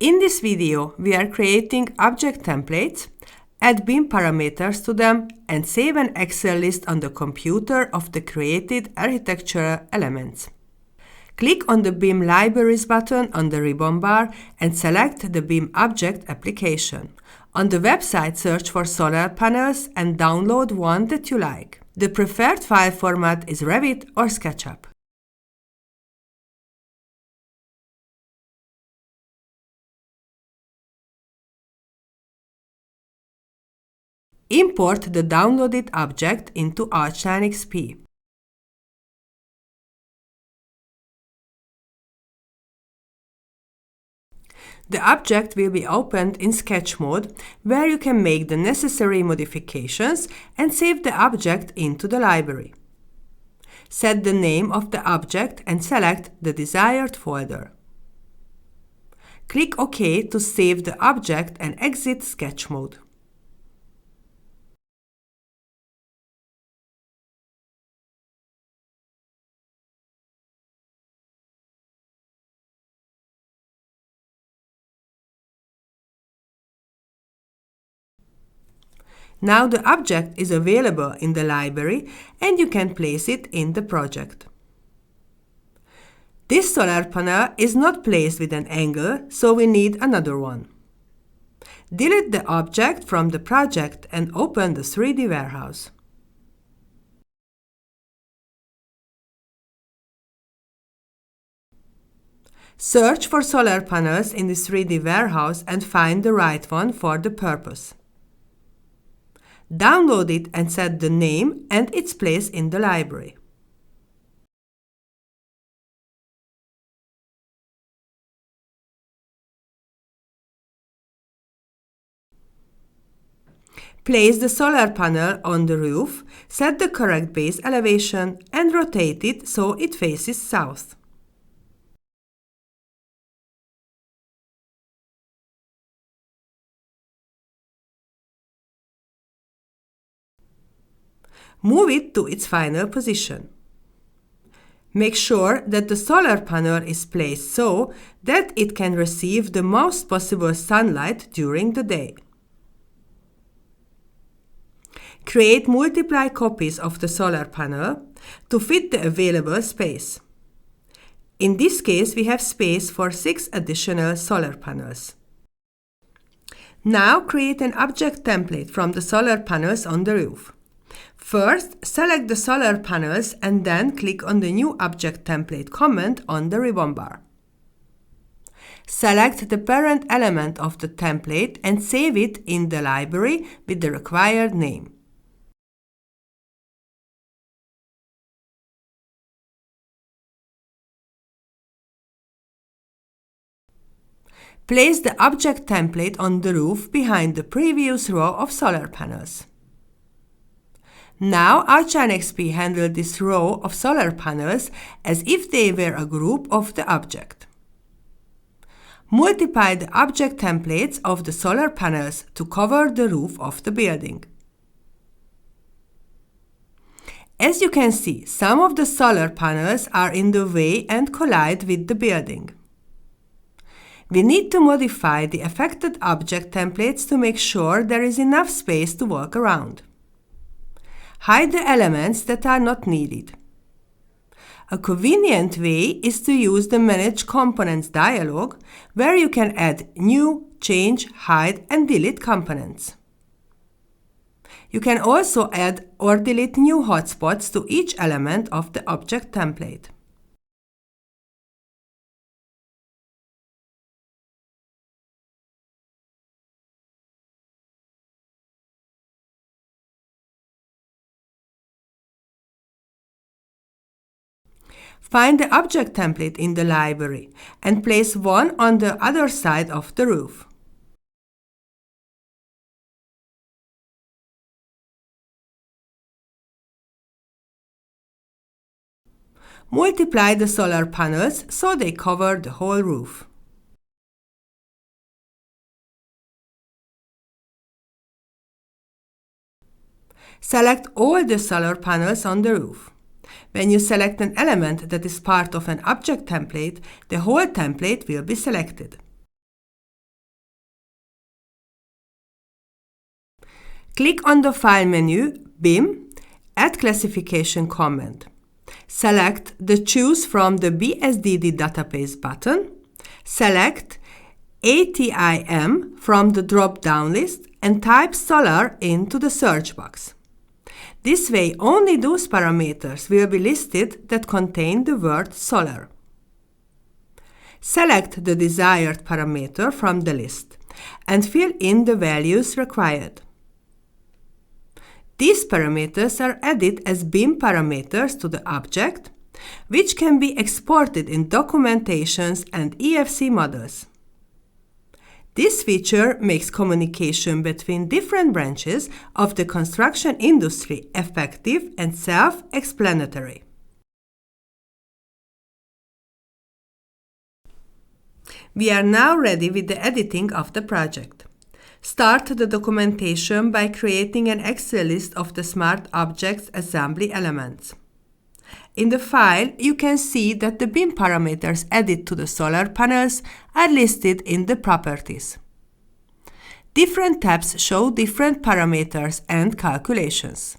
In this video, we are creating object templates, add BIM parameters to them, and save an Excel list on the computer of the created architectural elements. Click on the BIM Libraries button on the ribbon bar and select the BIM object application. On the website, search for solar panels and download one that you like. The preferred file format is Revit or SketchUp. Import the downloaded object into ARCHLine.XP. The object will be opened in sketch mode, where you can make the necessary modifications and save the object into the library. Set the name of the object and select the desired folder. Click OK to save the object and exit sketch mode. Now the object is available in the library and you can place it in the project. This solar panel is not placed with an angle, so we need another one. Delete the object from the project and open the 3D warehouse. Search for solar panels in the 3D warehouse and find the right one for the purpose. Download it and set the name and its place in the library. Place the solar panel on the roof, set the correct base elevation and rotate it so it faces south. Move it to its final position. Make sure that the solar panel is placed so that it can receive the most possible sunlight during the day. Create multiply copies of the solar panel to fit the available space. In this case, we have space for 6 additional solar panels. Now create an object template from the solar panels on the roof. First, select the solar panels and then click on the New Object Template comment on the ribbon bar. Select the parent element of the template and save it in the library with the required name. Place the object template on the roof behind the previous row of solar panels. Now ARCHLine.XP handles this row of solar panels as if they were a group of the object. Multiply the object templates of the solar panels to cover the roof of the building. As you can see, some of the solar panels are in the way and collide with the building. We need to modify the affected object templates to make sure there is enough space to walk around. Hide the elements that are not needed. A convenient way is to use the Manage Components dialog, where you can add new, change, hide, and delete components. You can also add or delete new hotspots to each element of the object template. Find the object template in the library and place one on the other side of the roof. Multiply the solar panels so they cover the whole roof. Select all the solar panels on the roof. When you select an element that is part of an object template, the whole template will be selected. Click on the File menu, BIM, Add Classification command. Select the Choose from the BSDD database button. Select ATIM from the drop-down list and type solar into the search box. This way, only those parameters will be listed that contain the word solar. Select the desired parameter from the list and fill in the values required. These parameters are added as BIM parameters to the object, which can be exported in documentations and EFC models. This feature makes communication between different branches of the construction industry effective and self-explanatory. We are now ready with the editing of the project. Start the documentation by creating an Excel list of the Smart Objects assembly elements. In the file, you can see that the BIM parameters added to the solar panels are listed in the Properties. Different tabs show different parameters and calculations.